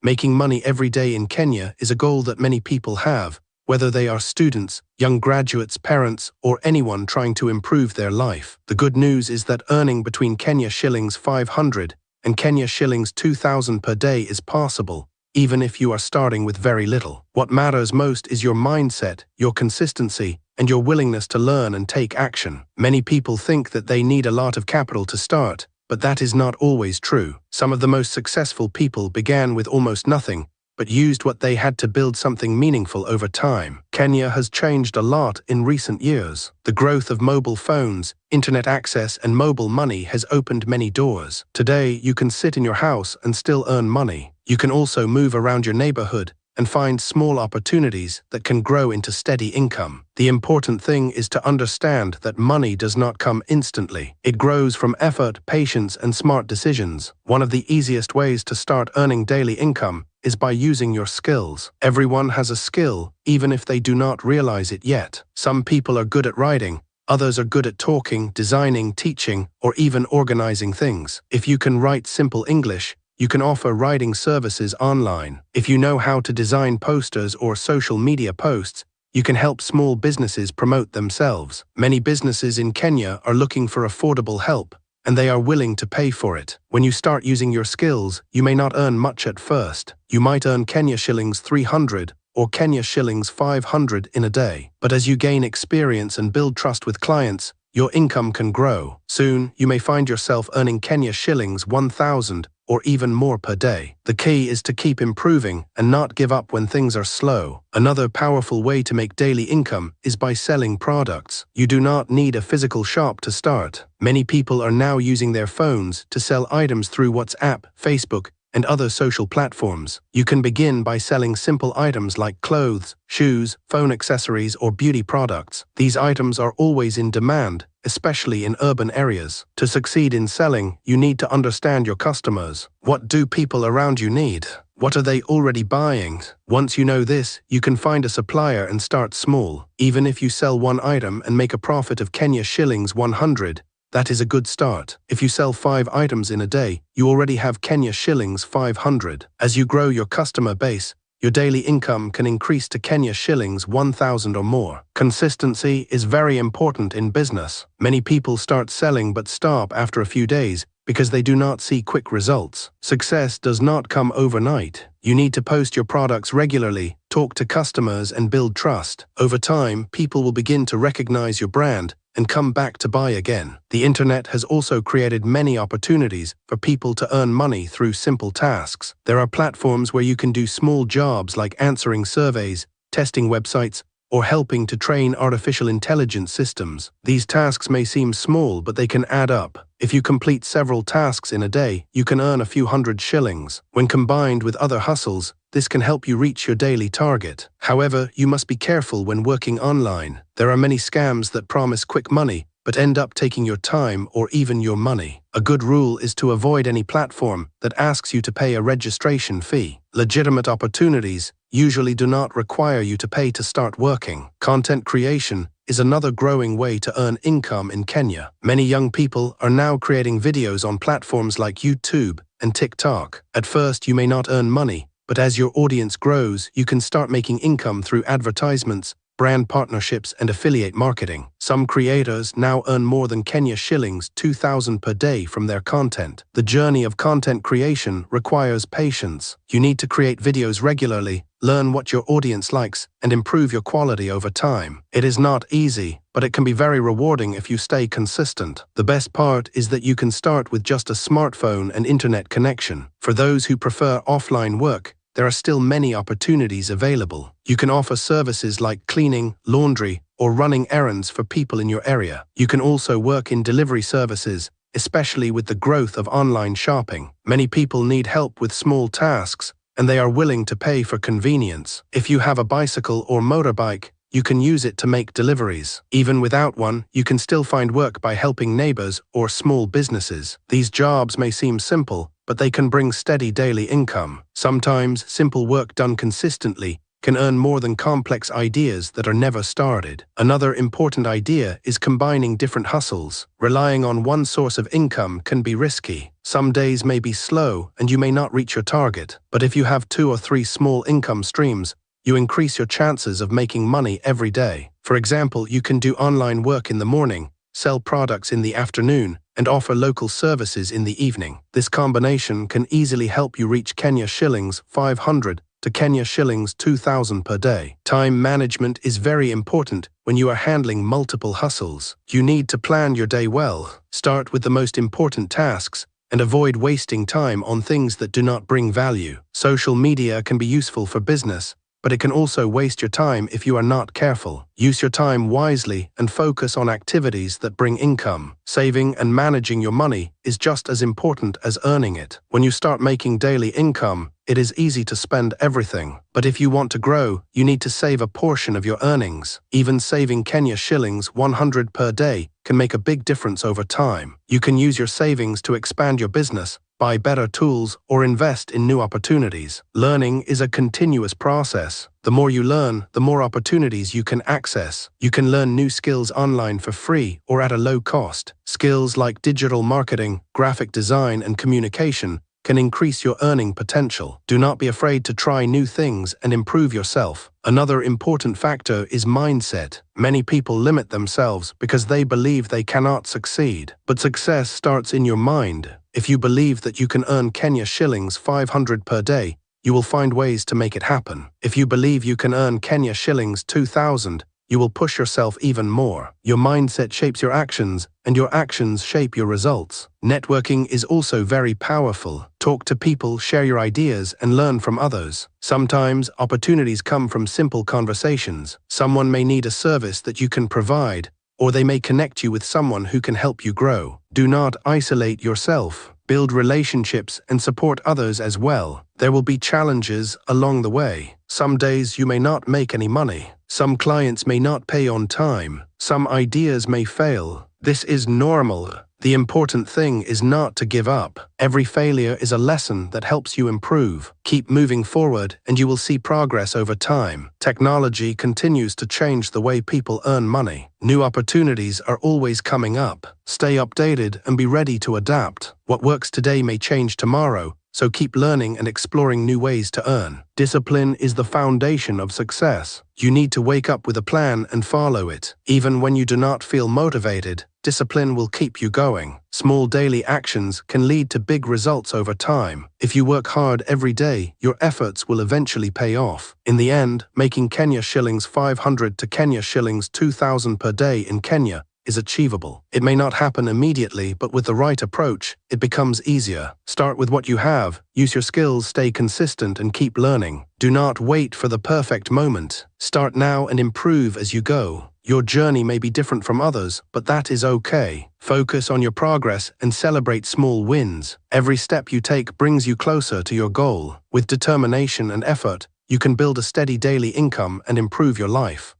Making money every day in Kenya is a goal that many people have, whether they are students, young graduates, parents, or anyone trying to improve their life. The good news is that earning between Kenya shillings 500 and Kenya shillings 2,000 per day is possible, even if you are starting with very little. What matters most is your mindset, your consistency, and your willingness to learn and take action. Many people think that they need a lot of capital to start, but that is not always true. Some of the most successful people began with almost nothing, but used what they had to build something meaningful over time. Kenya has changed a lot in recent years. The growth of mobile phones, internet access, and mobile money has opened many doors. Today, you can sit in your house and still earn money. You can also move around your neighborhood and find small opportunities that can grow into steady income. The important thing is to understand that money does not come instantly. It grows from effort, patience, and smart decisions. One of the easiest ways to start earning daily income is by using your skills. Everyone has a skill, even if they do not realize it yet. Some people are good at writing, others are good at talking, designing, teaching, or even organizing things. If you can write simple English, you can offer writing services online. If you know how to design posters or social media posts, you can help small businesses promote themselves. Many businesses in Kenya are looking for affordable help, and they are willing to pay for it. When you start using your skills, you may not earn much at first. You might earn Kenya shillings 300 or Kenya shillings 500 in a day. But as you gain experience and build trust with clients, your income can grow. Soon, you may find yourself earning Kenya shillings 1,000 or even more per day. The key is to keep improving and not give up when things are slow. Another powerful way to make daily income is by selling products. You do not need a physical shop to start. Many people are now using their phones to sell items through WhatsApp, Facebook, and other social platforms. You can begin by selling simple items like clothes, shoes, phone accessories, or beauty products. These items are always in demand, especially in urban areas. To succeed in selling, you need to understand your customers. What do people around you need? What are they already buying? Once you know this, you can find a supplier and start small. Even if you sell one item and make a profit of Kenya shillings 100, that is a good start. If you sell 5 items in a day, you already have Kenya shillings 500. As you grow your customer base, your daily income can increase to Kenya shillings 1,000 or more. Consistency is very important in business. Many people start selling but stop after a few days because they do not see quick results. Success does not come overnight. You need to post your products regularly, talk to customers, and build trust. Over time, people will begin to recognize your brand and come back to buy again. The internet has also created many opportunities for people to earn money through simple tasks. There are platforms where you can do small jobs like answering surveys, testing websites, or helping to train artificial intelligence systems. These tasks may seem small, but they can add up. If you complete several tasks in a day, you can earn a few hundred shillings. When combined with other hustles, this can help you reach your daily target. However, you must be careful when working online. There are many scams that promise quick money, but end up taking your time or even your money. A good rule is to avoid any platform that asks you to pay a registration fee. Legitimate opportunities usually do not require you to pay to start working. Content creation is another growing way to earn income in Kenya. Many young people are now creating videos on platforms like YouTube and TikTok. At first, you may not earn money, but as your audience grows, you can start making income through advertisements, brand partnerships, and affiliate marketing. Some creators now earn more than Kenya shillings 2,000 per day from their content. The journey of content creation requires patience. You need to create videos regularly, learn what your audience likes, and improve your quality over time. It is not easy, but it can be very rewarding if you stay consistent. The best part is that you can start with just a smartphone and internet connection. For those who prefer offline work, there are still many opportunities available. You can offer services like cleaning, laundry, or running errands for people in your area. You can also work in delivery services, especially with the growth of online shopping. Many people need help with small tasks, and they are willing to pay for convenience. If you have a bicycle or motorbike, you can use it to make deliveries. Even without one, you can still find work by helping neighbors or small businesses. These jobs may seem simple, but they can bring steady daily income. Sometimes, simple work done consistently can earn more than complex ideas that are never started. Another important idea is combining different hustles. Relying on one source of income can be risky. Some days may be slow and you may not reach your target, but if you have 2 or 3 small income streams, you increase your chances of making money every day. For example, you can do online work in the morning, sell products in the afternoon, and offer local services in the evening. This combination can easily help you reach Kenya shillings 500 to Kenya shillings 2,000 per day. Time management is very important when you are handling multiple hustles. You need to plan your day well. Start with the most important tasks and avoid wasting time on things that do not bring value. Social media can be useful for business, but it can also waste your time if you are not careful. Use your time wisely and focus on activities that bring income. Saving and managing your money is just as important as earning it. When you start making daily income, it is easy to spend everything. But if you want to grow, you need to save a portion of your earnings. Even saving Kenya shillings 100 per day can make a big difference over time. You can use your savings to expand your business, buy better tools, or invest in new opportunities. Learning is a continuous process. The more you learn, the more opportunities you can access. You can learn new skills online for free or at a low cost. Skills like digital marketing, graphic design, and communication can increase your earning potential. Do not be afraid to try new things and improve yourself. Another important factor is mindset. Many people limit themselves because they believe they cannot succeed. But success starts in your mind. If you believe that you can earn Kenya shillings 500 per day, you will find ways to make it happen. If you believe you can earn Kenya shillings 2,000, you will push yourself even more. Your mindset shapes your actions, and your actions shape your results. Networking is also very powerful. Talk to people, share your ideas, and learn from others. Sometimes, opportunities come from simple conversations. Someone may need a service that you can provide, or they may connect you with someone who can help you grow. Do not isolate yourself. Build relationships and support others as well. There will be challenges along the way. Some days you may not make any money. Some clients may not pay on time. Some ideas may fail. This is normal. The important thing is not to give up. Every failure is a lesson that helps you improve. Keep moving forward and you will see progress over time. Technology continues to change the way people earn money. New opportunities are always coming up. Stay updated and be ready to adapt. What works today may change tomorrow, so keep learning and exploring new ways to earn. Discipline is the foundation of success. You need to wake up with a plan and follow it. Even when you do not feel motivated, discipline will keep you going. Small daily actions can lead to big results over time. If you work hard every day, your efforts will eventually pay off. In the end, making Kenya shillings 500 to Kenya shillings 2,000 per day in Kenya is achievable. It may not happen immediately, but with the right approach, it becomes easier. Start with what you have, use your skills, stay consistent, and keep learning. Do not wait for the perfect moment. Start now and improve as you go. Your journey may be different from others, but that is okay. Focus on your progress and celebrate small wins. Every step you take brings you closer to your goal. With determination and effort, you can build a steady daily income and improve your life.